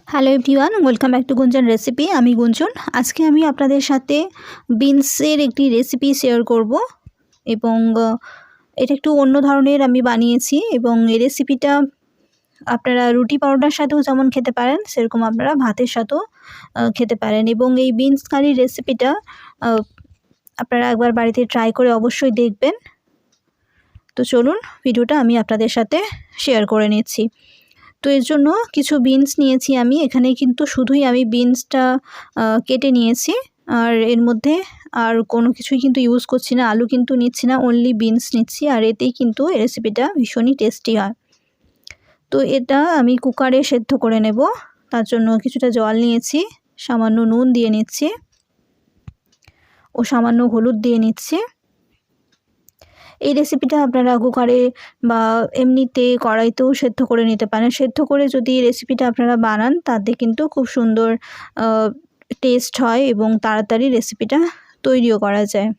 Hello everyone, welcome back to গুঞ্জন recipe. আমি গুঞ্জন। আজকে আমি আপনাদের সাথে বিনসের একটি রেসিপি শেয়ার করব এবং এটা একটু অন্য ধরনের আমি বানিয়েছি এবং এই রেসিপিটা আপনারা রুটি পরোটার সাথেও যেমন খেতে পারেন, সেরকম আপনারা ভাতের সাথেও খেতে পারেন। এবং এই বিনস কারির রেসিপিটা আপনারা একবার বাড়িতে ট্রাই করে অবশ্যই দেখবেন। তো চলুন ভিডিওটা আমি আপনাদের সাথে শেয়ার করে নিচ্ছি। তো এর জন্য কিছু বিনস নিয়েছি আমি। এখানে কিন্তু শুধুই আমি বিনসটা কেটে নিয়েছি, আর এর মধ্যে আর কোনো কিছুই কিন্তু ইউজ করছি না, আলু কিন্তু নিচ্ছি না, অনলি বিনস নিচ্ছি। আর এতেই কিন্তু এই রেসিপিটা ভীষণই টেস্টি হয়। তো এটা আমি কুকারে সেদ্ধ করে নেব। তার জন্য কিছুটা জল নিয়েছি, সামান্য নুন দিয়ে নিচ্ছি ও সামান্য হলুদ দিয়ে নিচ্ছি। এই রেসিপিটা আপনারা কুকারে বা এমনিতে কড়াইতেও সেদ্ধ করে নিতে পারেন। সেদ্ধ করে যদি রেসিপিটা আপনারা বানান তাতে কিন্তু খুব সুন্দর টেস্ট হয় এবং তাড়াতাড়ি রেসিপিটা তৈরিও করা যায়।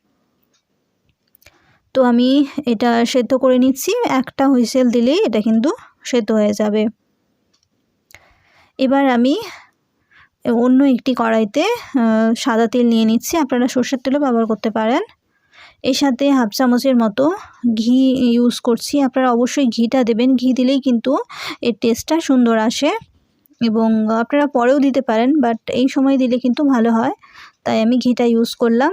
তো আমি এটা সেদ্ধ করে নিচ্ছি, একটা হুইসেল দিলেই এটা কিন্তু সেদ্ধ হয়ে যাবে। এবার আমি অন্য একটি কড়াইতে সাদা তেল নিয়ে নিচ্ছি, আপনারা সরষের তেলও ব্যবহার করতে পারেন। এর সাথে হাফ চামচের মতো ঘি ইউজ করছি। আপনারা অবশ্যই ঘিটা দেবেন, ঘি দিলেই কিন্তু এর টেস্টটা সুন্দর আসে এবং আপনারা পরেও দিতে পারেন, বাট এই সময় দিলে কিন্তু ভালো হয়, তাই আমি ঘিটা ইউজ করলাম।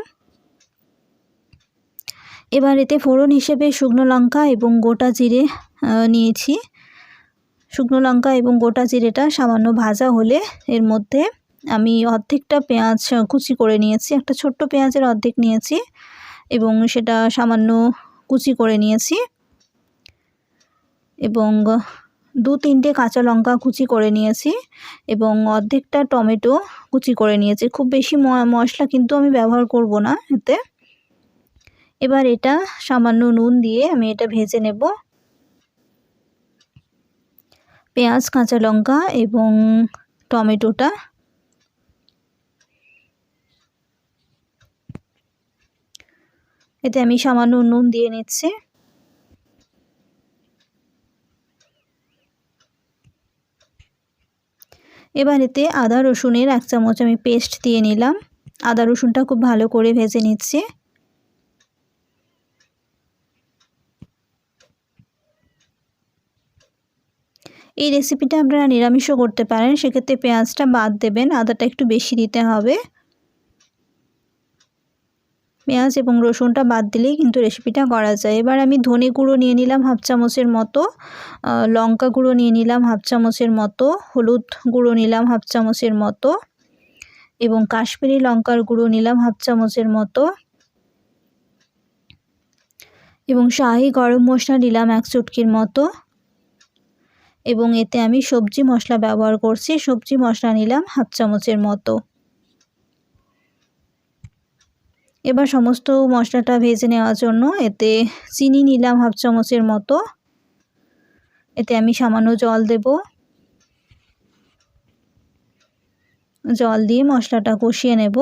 এবার এতে ফোড়ন হিসেবে শুকনো লঙ্কা এবং গোটা জিরে নিয়েছি। শুকনো লঙ্কা এবং গোটা জিরেটা সামান্য ভাজা হলে এর মধ্যে আমি অর্ধেকটা পেঁয়াজ কুচি করে নিয়েছি, একটা ছোট্ট পেঁয়াজের অর্ধেক নিয়েছি এবং সেটা সামান্য কুচি করে নিয়েছি এবং 2-3টে কাঁচা লঙ্কা কুচি করে নিয়েছি এবং অর্ধেকটা টমেটো কুচি করে নিয়েছি। খুব বেশি মশলা কিন্তু আমি ব্যবহার করব না এতে। এবার এটা সামান্য নুন দিয়ে আমি এটা ভেজে নেব। পেঁয়াজ, কাঁচা লঙ্কা এবং টমেটোটা এতে আমি সামান্য নুন দিয়ে নিচ্ছি। এবার এতে আদা রসুনের 1 চামচ আমি পেস্ট দিয়ে নিলাম। আদা রসুনটা খুব ভালো করে ভেজে নিচ্ছি। এই রেসিপিটা আপনারা নিরামিষও করতে পারেন, সেক্ষেত্রে পেঁয়াজটা বাদ দেবেন, আদাটা একটু বেশি দিতে হবে। পেঁয়াজ এবং রসুনটা বাদ দিলেই কিন্তু রেসিপিটা করা যায়। এবার আমি ধনে গুঁড়ো নিয়ে নিলাম হাফ চামচের মতো, লঙ্কা গুঁড়ো নিয়ে নিলাম হাফ চামচের মতো, হলুদ গুঁড়ো নিলাম হাফ চামচের মতো এবং কাশ্মীরি লঙ্কার গুঁড়ো নিলাম হাফ চামচের মতো এবং শাহি গরম মশলা নিলাম 1 চুটকির মতো এবং এতে আমি সবজি মশলা ব্যবহার করছি। সবজি মশলা নিলাম হাফ চামচের মতো। এবার সমস্ত মশলাটা ভেজে নেওয়ার জন্য এতে চিনি নিলাম হাফ চামচের মতো। এতে আমি সামান্য জল দেব। জল দিয়ে মশলাটা কষিয়ে নেব।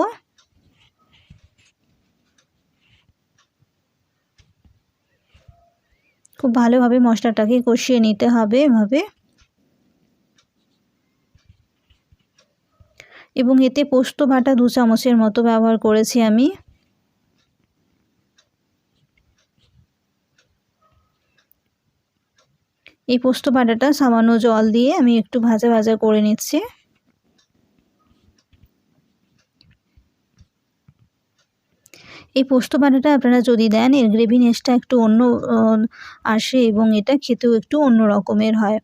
খুব ভালোভাবে মশলাটাকে কষিয়ে নিতে হবে এভাবে। এবং এতে পোস্ত বাটা 2 চামচের মতো ব্যবহার করেছি আমি। এই পোস্ত বাটাটা সামান্য জল দিয়ে আমি একটু ভাজা ভাজা করে নিচ্ছি। এই পোস্ত বাটাটা আপনারা যদি দেন, এর গ্রেভিনেসটা একটু অন্য আসে এবং এটা খেতেও একটু অন্য রকমের হয়।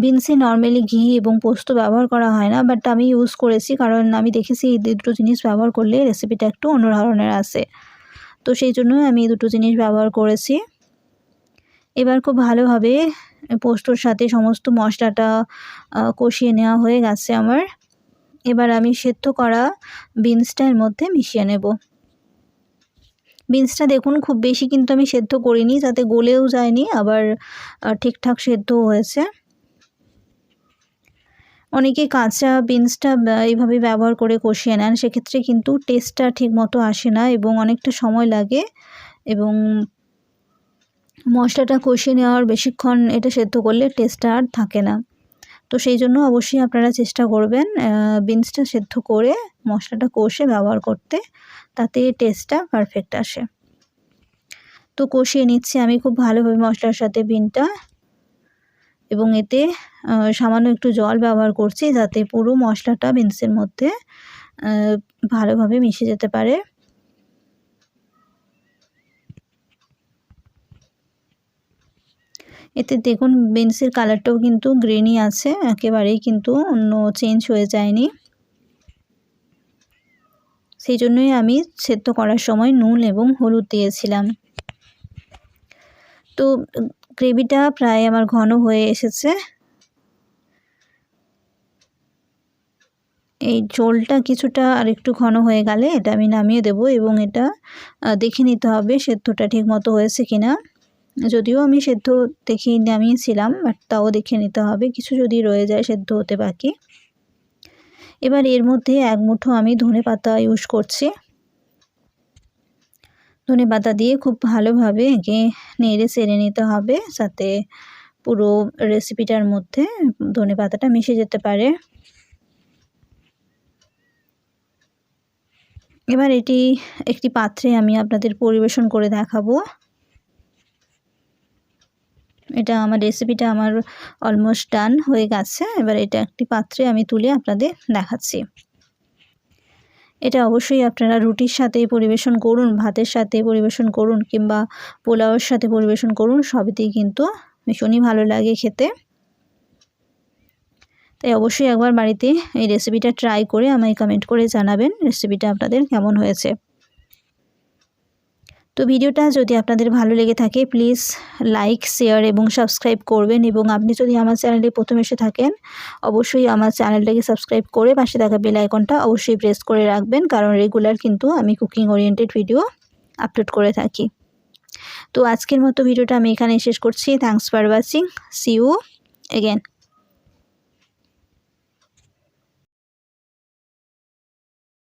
বিনসে নর্মালি ঘি এবং পোস্ত ব্যবহার করা হয় না, বাট আমি ইউজ করেছি কারণ আমি দেখেছি এই দুটো জিনিস ব্যবহার করলে রেসিপিটা একটু অন্য ধরনের আসে, তো সেই জন্য আমি এই দুটো জিনিস ব্যবহার করেছি। এবার খুব ভালোভাবে পোস্তর সাথে সমস্ত মশলাটা কষিয়ে নেওয়া হয়ে গেছে আমার। এবার আমি সেদ্ধ করা বিনসটা এর মধ্যে মিশিয়ে নেব। বিনসটা দেখুন খুব বেশি কিন্তু আমি সেদ্ধ করিনি, যাতে গলেও যায়নি, আবার ঠিকঠাক সেদ্ধও হয়েছে। অনেকে কাঁচা বিনসটা এইভাবে ব্যবহার করে কষিয়ে নেন, সেক্ষেত্রে কিন্তু টেস্টটা ঠিকমতো আসে না এবং অনেকটা সময় লাগে এবং মশলাটা কষিয়ে নেওয়ার বেশিক্ষণ এটা সেদ্ধ করলে টেস্টটা আর থাকে না। তো সেই জন্য অবশ্যই আপনারা চেষ্টা করবেন বিনসটা সেদ্ধ করে মশলাটা কষে ব্যবহার করতে, তাতে টেস্টটা পারফেক্ট আসে। তো কষিয়ে নিচ্ছি আমি খুব ভালোভাবে মশলার সাথে বিনটা, এবং এতে সামান্য একটু জল ব্যবহার করছি যাতে পুরো মশলাটা বিনসের মধ্যে ভালোভাবে মিশে যেতে পারে। এতে দেখুন বিনসের কালারটাও কিন্তু গ্রিনই আছে, একেবারেই কিন্তু অন্য চেঞ্জ হয়ে যায়নি। সেই জন্যই আমি সেদ্ধ করার সময় নুন এবং হলুদ দিয়েছিলাম। তো গ্রেভিটা প্রায় আমার ঘন হয়ে এসেছে। এই ঝোলটা কিছুটা আরেকটু ঘন হয়ে গেলে এটা আমি নামিয়ে দেব, এবং এটা দেখে নিতে হবে সেদ্ধটা ঠিকমতো হয়েছে কিনা। যদিও আমি সেদ্ধ দেখেই নামিয়েছিলাম, বাট তাও দেখে নিতে হবে, কিছু যদি রয়ে যায় সেদ্ধ হতে বাকি। এবার এর মধ্যে এক মুঠো আমি ধনেপাতা ইউজ করছি। ধনেপাতা দিয়ে খুব ভালোভাবে একে নেড়ে চেড়ে নিতে হবে যাতে পুরো রেসিপিটার মধ্যে ধনেপাতাটা মিশে যেতে পারে। এবার এটি একটি পাত্রে আমি আপনাদের পরিবেশন করে দেখাবো। এটা আমার রেসিপিটা আমার অলমোস্ট ডান হয়ে গেছে। এবার এটা একটি পাত্রে আমি তুলে আপনাদের দেখাচ্ছি। এটা অবশ্যই আপনারা রুটির সাথে পরিবেশন করুন, ভাতের সাথে পরিবেশন করুন, কিংবা পোলাওয়ের সাথে পরিবেশন করুন, সবইতেই কিন্তু ভীষণই ভালো লাগে খেতে। তাই অবশ্যই একবার বাড়িতে এই রেসিপিটা ট্রাই করে আমায় কমেন্ট করে জানাবেন রেসিপিটা আপনাদের কেমন হয়েছে। তো ভিডিওটা যদি আপনাদের ভালো লেগে থাকে প্লিজ লাইক, শেয়ার এবং সাবস্ক্রাইব করবেন, এবং আপনি যদি আমার চ্যানেলে প্রথম এসে থাকেন অবশ্যই আমার চ্যানেলটাকে সাবস্ক্রাইব করে পাশে থাকা বেল আইকনটা অবশ্যই প্রেস করে রাখবেন, কারণ রেগুলার কিন্তু আমি কুকিং ওরিয়েন্টেড ভিডিও আপলোড করে থাকি। তো আজকের মতো ভিডিওটা আমি এখানে শেষ করছি। Thanks for watching, see you again.